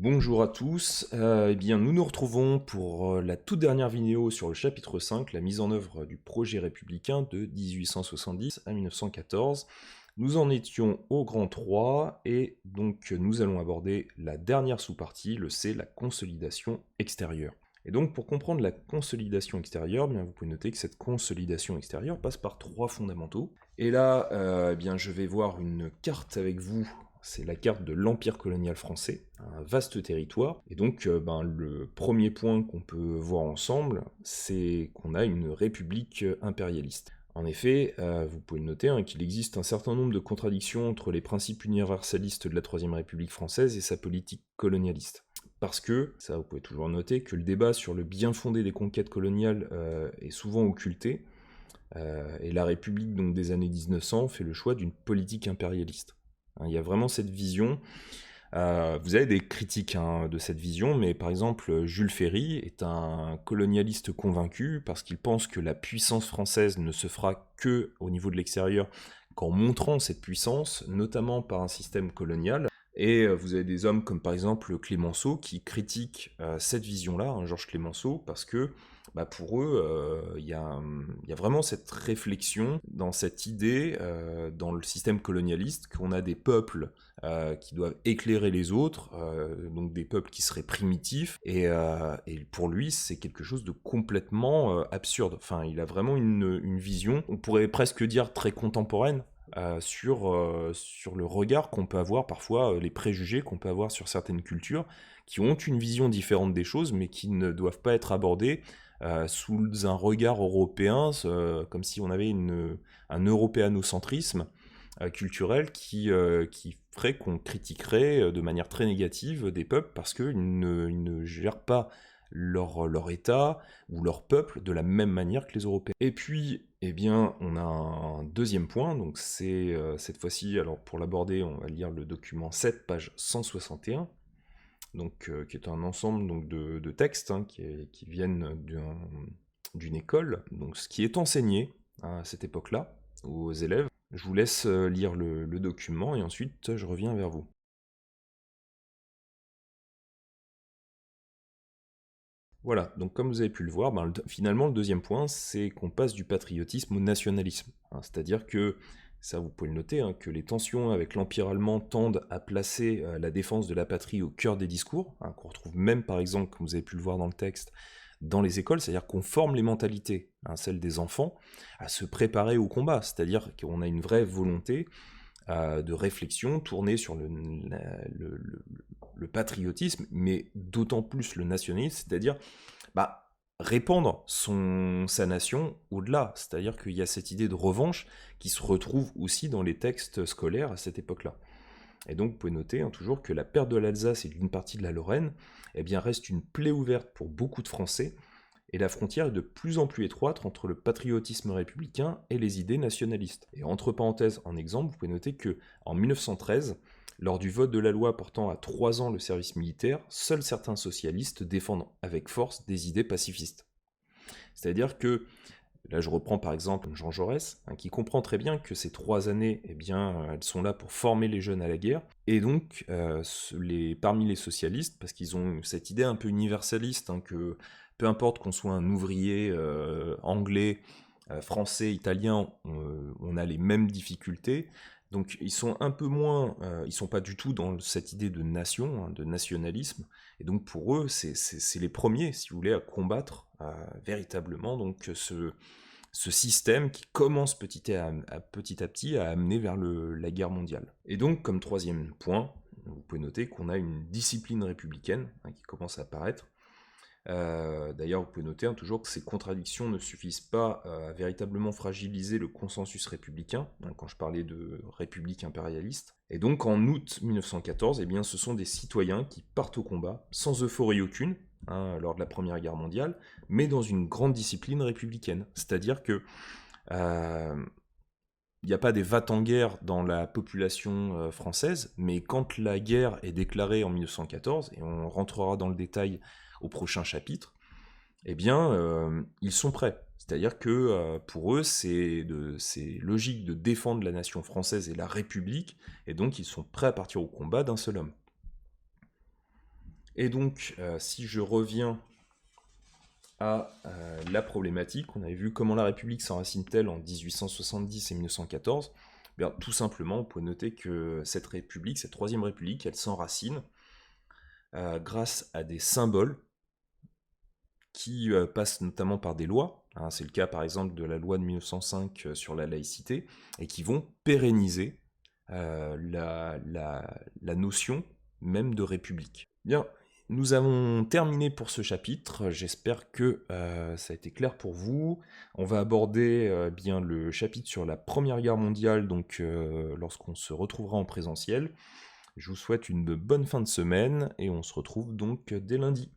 Bonjour à tous, eh bien nous nous retrouvons pour la toute dernière vidéo sur le chapitre 5, la mise en œuvre du projet républicain de 1870 à 1914. Nous en étions au grand 3 et donc nous allons aborder la dernière sous-partie, le C, la consolidation extérieure. Et donc pour comprendre la consolidation extérieure, bien vous pouvez noter que cette consolidation extérieure passe par trois fondamentaux. Et là, eh bien je vais voir une carte avec vous. C'est la carte de l'Empire colonial français, un vaste territoire. Et donc, le premier point qu'on peut voir ensemble, c'est qu'on a une république impérialiste. En effet, vous pouvez le noter, qu'il existe un certain nombre de contradictions entre les principes universalistes de la Troisième République française et sa politique colonialiste. Parce que, ça vous pouvez toujours noter, que le débat sur le bien fondé des conquêtes coloniales est souvent occulté, et la République donc, des années 1900 fait le choix d'une politique impérialiste. Il y a vraiment cette vision. Vous avez des critiques de cette vision, mais par exemple, Jules Ferry est un colonialiste convaincu parce qu'il pense que la puissance française ne se fera que au niveau de l'extérieur qu'en montrant cette puissance, notamment par un système colonial. Et vous avez des hommes comme par exemple Clémenceau qui critiquent cette vision-là, Georges Clémenceau, parce que pour eux, il y a vraiment cette réflexion dans cette idée, dans le système colonialiste, qu'on a des peuples qui doivent éclairer les autres, donc des peuples qui seraient primitifs, et pour lui, c'est quelque chose de complètement absurde. Enfin, il a vraiment une vision, on pourrait presque dire très contemporaine, sur le regard qu'on peut avoir parfois, les préjugés qu'on peut avoir sur certaines cultures, qui ont une vision différente des choses, mais qui ne doivent pas être abordées sous un regard européen, comme si on avait un européanocentrisme culturel qui ferait qu'on critiquerait de manière très négative des peuples parce qu'ils ne gèrent pas leur État ou leur peuple de la même manière que les Européens. Et puis, eh bien, on a un deuxième point, donc c'est cette fois-ci, alors pour l'aborder, on va lire le document 7, page 161, donc, qui est un ensemble donc, de textes qui viennent d'une école, donc ce qui est enseigné à cette époque-là aux élèves. Je vous laisse lire le document et ensuite je reviens vers vous. Voilà, donc comme vous avez pu le voir, finalement le deuxième point, c'est qu'on passe du patriotisme au nationalisme. C'est-à-dire que, ça vous pouvez le noter, que les tensions avec l'Empire allemand tendent à placer la défense de la patrie au cœur des discours, qu'on retrouve même par exemple, comme vous avez pu le voir dans le texte, dans les écoles, c'est-à-dire qu'on forme les mentalités, celles des enfants, à se préparer au combat, c'est-à-dire qu'on a une vraie volonté de réflexion tournée sur le patriotisme, mais d'autant plus le nationalisme, c'est-à-dire répandre sa nation au-delà. C'est-à-dire qu'il y a cette idée de revanche qui se retrouve aussi dans les textes scolaires à cette époque-là. Et donc vous pouvez noter toujours que la perte de l'Alsace et d'une partie de la Lorraine reste une plaie ouverte pour beaucoup de Français, et la frontière est de plus en plus étroite entre le patriotisme républicain et les idées nationalistes. Et entre parenthèses, en exemple, vous pouvez noter que en 1913, lors du vote de la loi portant à 3 ans le service militaire, seuls certains socialistes défendent avec force des idées pacifistes. C'est-à-dire que, là je reprends par exemple Jean Jaurès, qui comprend très bien que ces 3 années, elles sont là pour former les jeunes à la guerre, et donc parmi les socialistes, parce qu'ils ont cette idée un peu universaliste, que peu importe qu'on soit un ouvrier anglais, français, italien, on a les mêmes difficultés. Donc ils sont un peu moins, ils sont pas du tout dans cette idée de nation, de nationalisme, et donc pour eux, c'est les premiers, si vous voulez, à combattre véritablement donc ce système qui commence petit à petit à amener vers la guerre mondiale. Et donc comme troisième point, vous pouvez noter qu'on a une discipline républicaine qui commence à apparaître. D'ailleurs, vous pouvez noter toujours que ces contradictions ne suffisent pas à véritablement fragiliser le consensus républicain, quand je parlais de république impérialiste. Et donc en août 1914, ce sont des citoyens qui partent au combat, sans euphorie aucune, lors de la Première Guerre mondiale, mais dans une grande discipline républicaine. C'est-à-dire que il n'y a pas des va-t-en-guerre dans la population française, mais quand la guerre est déclarée en 1914, et on rentrera dans le détail au prochain chapitre, ils sont prêts. C'est-à-dire que pour eux, c'est logique de défendre la nation française et la République, et donc ils sont prêts à partir au combat d'un seul homme. Et donc, si je reviens à la problématique, on avait vu comment la République s'enracine-t-elle en 1870 et 1914. Bien, tout simplement, on peut noter que cette République, cette Troisième République, elle s'enracine grâce à des symboles qui passent notamment par des lois. Hein, c'est le cas par exemple de la loi de 1905 sur la laïcité, et qui vont pérenniser la notion même de république. Bien, nous avons terminé pour ce chapitre, j'espère que ça a été clair pour vous. On va aborder bien le chapitre sur la Première Guerre mondiale, donc lorsqu'on se retrouvera en présentiel. Je vous souhaite une bonne fin de semaine, et on se retrouve donc dès lundi.